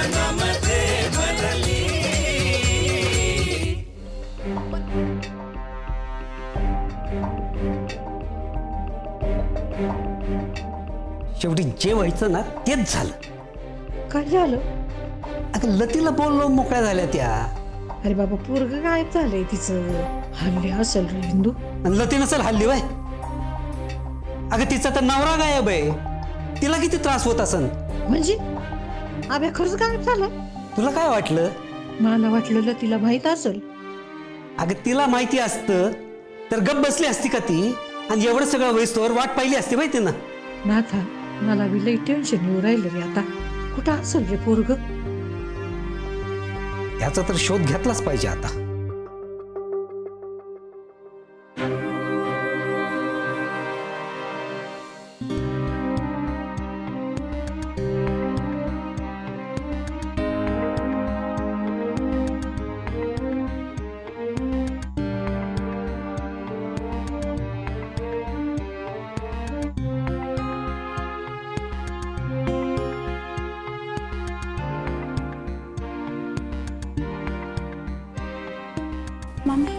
मनामध्ये भरली। शेवटी जे व्हायचं ना तेच झालं। काय झालं? आता लतीला बोललो मोकळ्या झाल्या त्या। अरे बाबा पोरग गायब झालंय तिचं, हल्ली असेल रे हिंदू। आणि लती नसेल हल्ली वय? अगं तिचा तर नवरा गायब आहे, तिला किती त्रास होत असन? म्हणजे आब्या खरंच गायब झाला? तुला काय वाटलं? मला वाटलं लतीला माहित असेल। अगं तिला माहिती असतं तर गप बसली असती का ती? आणि एवढं सगळं वयस्तोवर वाट पाहिली असती माहिती ना? नाथा मला बी लई टेन्शन येऊ राहिलं रे आता। कुठं असेल रे पोरग? याचा तर शोध घेतलाच पाहिजे आता। मम्मी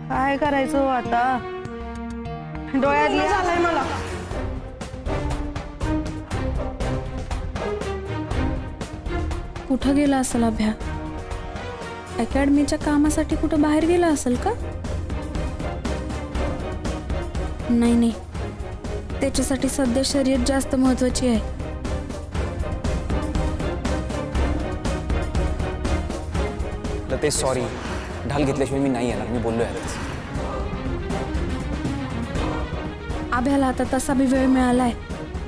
काय करायचं आता? डोळ्यात झालंय मला। कुठं गेला असेल अभ्या? अकॅडमीच्या कामासाठी कुठं बाहेर गेला असेल का? नाही नाही, त्याच्यासाठी सध्या शर्यत जास्त महत्वाची आहे। ते सॉरी, ढाल घेतल्याशिवाय मी नाही येणार, मी बोललोय आधीच। अभ्याला आता तसा बी वेळ मिळालाय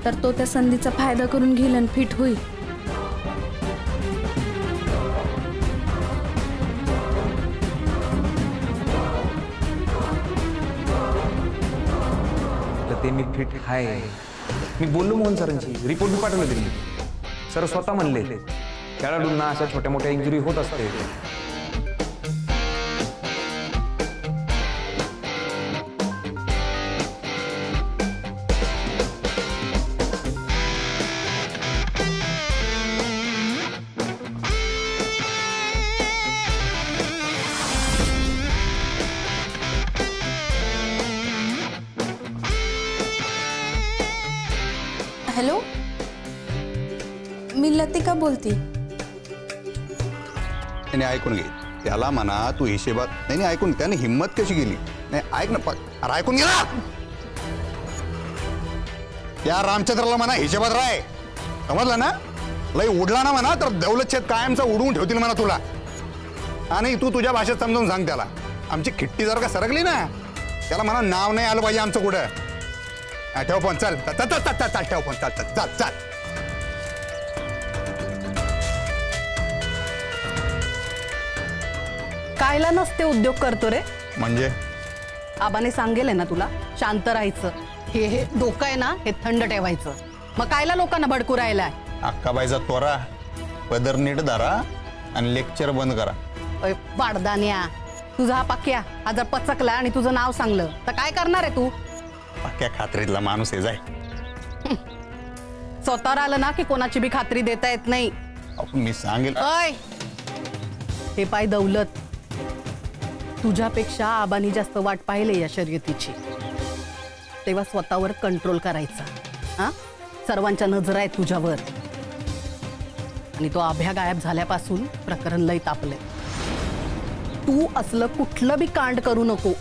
तर तो त्या संधीचा फायदा करून घेईल आणि फिट होईल। ते मी फिट आहे, मी बोललो मोहन सरांची, रिपोर्ट भी पाठवले त्यांनी। सर स्वतः म्हणले खेळाडूंना अशा छोट्या मोठ्या इंजुरी होत असते। हॅलो, मी लतिका बोलती। त्याने ऐकून घे, त्याला म्हणा तू हिशेबात नाही ऐकून, त्याने हिम्मत कशी गेली? नाही ऐक ना, अरे ऐकून गेला। त्या रामचंद्राला म्हणा हिशेबात राय, समजलं ना? लई उडला ना म्हणा तर दौलत शेत कायमचा उडवून ठेवतील म्हणा तुला। आणि तू तुझ्या भाषेत समजावून सांग त्याला, आमची खिट्टी जर का सरकली ना त्याला म्हणा नाव नाही आलं पाहिजे आमचं कुठं। ठेव फोन, चल चल ठेव फोन, चल चल चल चल। कायला नसते उद्योग करतो रे? म्हणजे आबाने सांगेल ना तुला शांत राहायचं, हे डोकं आहे ना हे थंड ठेवायचं। मग कायला लोकांना भडकू राहिलाय? अक्काबाईचा तोरा, पदर नीट धरा आणि लेक्चर बंद करा। वाडदान्या, तुझा हा पक्क्या हा जर पचकला आणि तुझं नाव सांगलं तर काय करणार आहे तू? पक्क्या खात्रीतला माणूस आहे जाय। स्वतःवर आलं ना की कोणाची बी खात्री देता येत नाही। मी सांगेल। हे पाय दौलत, तुझ्यापेक्षा आबानी जास्त वाट पाहिले या शर्यतीची, तेव्हा स्वतःवर कंट्रोल करायचा। हा, सर्वांच्या नजर आहेत तुझ्यावर। आणि तो अभ्या गायब झाल्यापासून प्रकरण लय तापले। तू असलं कुठलं बी कांड करू नको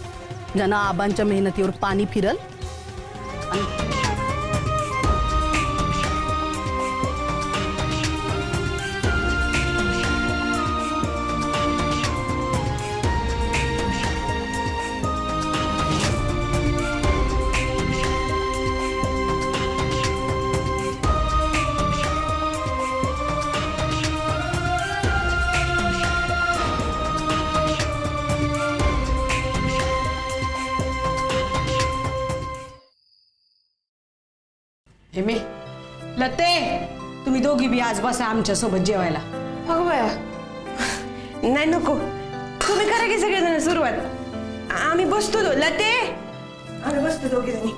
ज्यानं आबांच्या मेहनतीवर पाणी फिरल। हेमे, लते, तुम्ही दोघी बी आज बसा आमच्या सोबत जेवायला। अगं बाया, नाही नको, तुम्ही करा की सगळेजण सुरुवात. आम्ही बसतो लते, आम्ही बसतो दोघे जणी.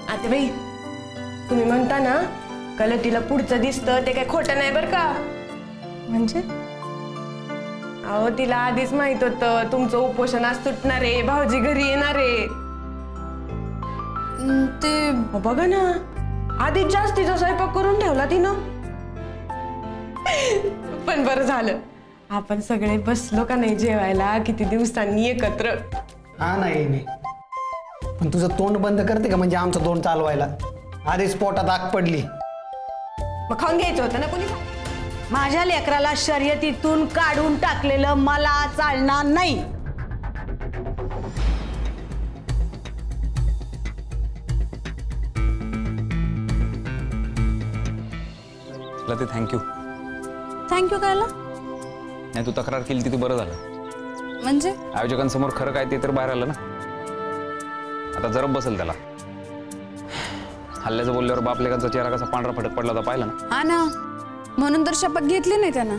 आता बाई तुम्ही म्हणता ना कलटीला पुढचं दिसतं ते काय खोटं नाही बरं का. म्हणजे अहो तिला आधीच माहित होतं तुमचं उपोषण आज सुटणार आहे, भाऊजी घरी येणार आहे. ते बघा ना आधीच जास्तीचा स्वयंपाक करून ठेवला तिनं. पण बरं झालं आपण सगळे बसलो का नाही जेवायला किती दिवसांनी एकत्र. हा नाही पण तुझं तोंड बंद करते का म्हणजे आमचं तोंड चालवायला. आधीच पोटात आग पडली. मग खाऊन घ्यायचं होतं ना कोणी. माझ्या लेकराला शर्यतीतून काढून टाकलेलं मला चालणार नाही. लते थँक्यू. थँक्यू कायला? नाही तू तक्रार केली ती बरं झालं. म्हणजे आयोजकांसमोर खरं काय ते तर बाहेर आलं ना. आता जरब बसेल त्याला. हल्ल्याचं बोलल्यावर बापलेकांचा चेहरा कसा पांढरा फटक पडला होता पाहिला ना. हा ना, म्हणून तर शपथ घेतली नाही त्यानं.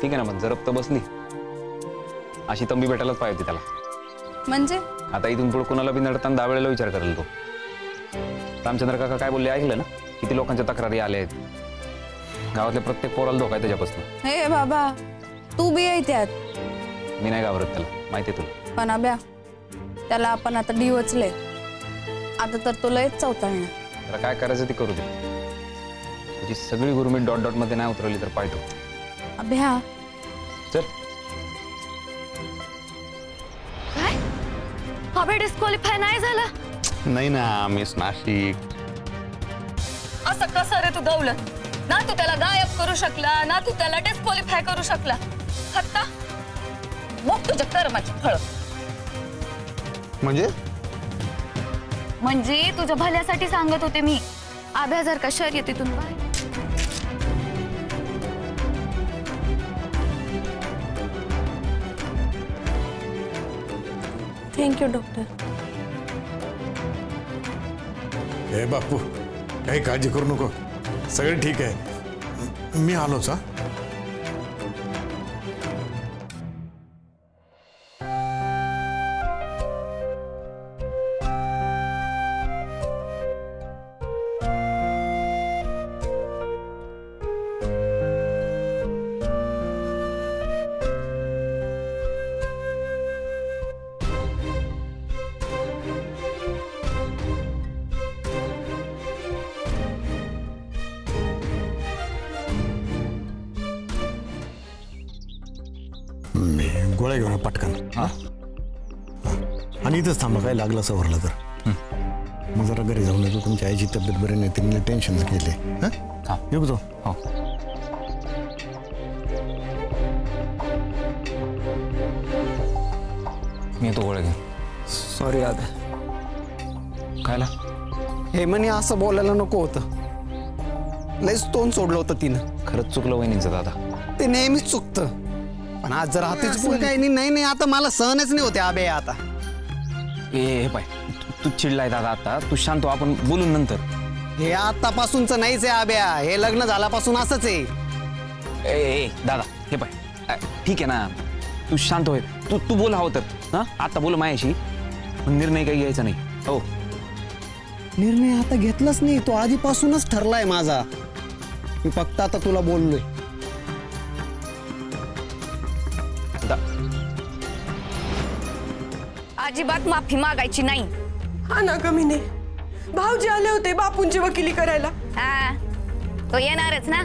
ठीक आहे ना, पण जरब तर बसली. अशी तंबी भेटायलाच पाहिजे त्याला. म्हणजे आता इथून पुढे कुणाला बी नडताना 10 वेळेला विचार करेल तो. रामचंद्र काका काय बोलले ऐकलं ना. किती लोकांच्या तक्रारी आल्या आहेत. गावातल्या प्रत्येक पोराला धोका आहे त्याच्यापासून. हे बाबा तू बी आहे त्यात. मी नाही घाबरत त्याला, माहिती आहे तुला. पण अभ्या त्याला आपण आता डिवचले. आता तर तो लयच चौताळणार. त्याला काय करायचं ते करू दे. तुझी सगळी गुरमीट डॉट डॉट मध्ये नाही उतरवली तर पाहतो. अभ्या चल. काय अभ्या डिस्क्वालिफाय नाही झाला? नाही ना मिस नाशिक. असं कसं रे तू दौलत. ना तू त्याला गायब करू शकला ना तू त्याला डिस्क्वालिफाय करू शकला. हत्ता मग तुझ्या कर्माची फळ. म्हणजे तुझ्या भल्यासाठी सांगत होते मी. आभ्या जर का शर्यतीतून बाहेर. Thank you doctor. हे बापू काही काळजी करू नको, सगळं ठीक आहे. मी आलोच. हा गोळ्या घेऊन पटकन. आणि इथंच थांबा, काय लागलं असं वरलं तर. मग जरा घरी जाऊन येतो. तुमच्या आईची तब्येत बरी नाही, तिने टेन्शन केले. येऊ तो. हो मी येतो गोळ्या घेऊन. सॉरी आदा. खायला हे म्हणे असं बोलायला नको होतं. लयच तोंड सोडलं होतं तिनं. खरंच चुकलं वहिनींचं दादा. ते नेहमीच चुकतं. पण आज जरा हातीच बोल काय नाही आता मला सहनच नाही होते आबे. आता हे पाय तू चिडलाय दादा. आता तू शांत हो, आपण बोलू नंतर. हे आतापासूनच नाहीच आहे आब्या. हे लग्न झाल्यापासून असंच आहे. ए दादा हे पाय ठीक आहे ना. तू शांत होय. तू बोल हवं तर. हा आता बोल माझ्याशी. निर्णय काही घ्यायचा नाही. हो निर्णय आता घेतलाच नाही. तो आधीपासूनच ठरलाय माझा. मी फक्त आता तुला बोललोय. अजिबात माफी मागायची नाही. हा ना कमीने. भाऊजी आले होते बापूंची वकिली करायला. हा तो येणारच ना.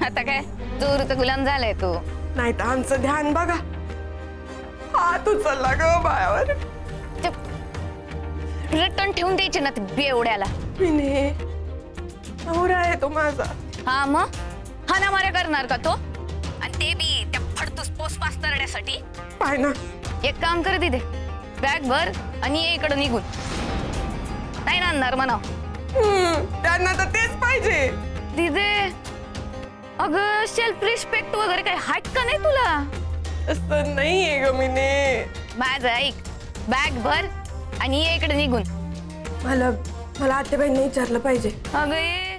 आता काय चोरूचा गुलाम झालाय तो. नाही तर आमचं ध्यान बघा. हात उचलला ग बायावर. रिटर्न ठेवून द्यायचे ना ते बेवड्याला. मिने नवरा आहे तो माझा. हा मग हाना माऱ्या करणार का तो. आणि ते बी त्या फडतूस पोस्ट पास करण्यासाठी. पाय ना एक काम कर दिदे. बॅग भर आणि ये इकडं निघून. नाही ना आणणार म्हणा. त्यांना तर तेच पाहिजे. दिदे अगं सेल्फ रिस्पेक्ट वगैरे काही हाय का नाही तुला. असं नाहीये ग मिने. माझं ऐक. बॅग भर आणि ये इकडे निघून. मला आत्याबाईंनी विचारलं पाहिजे. अगं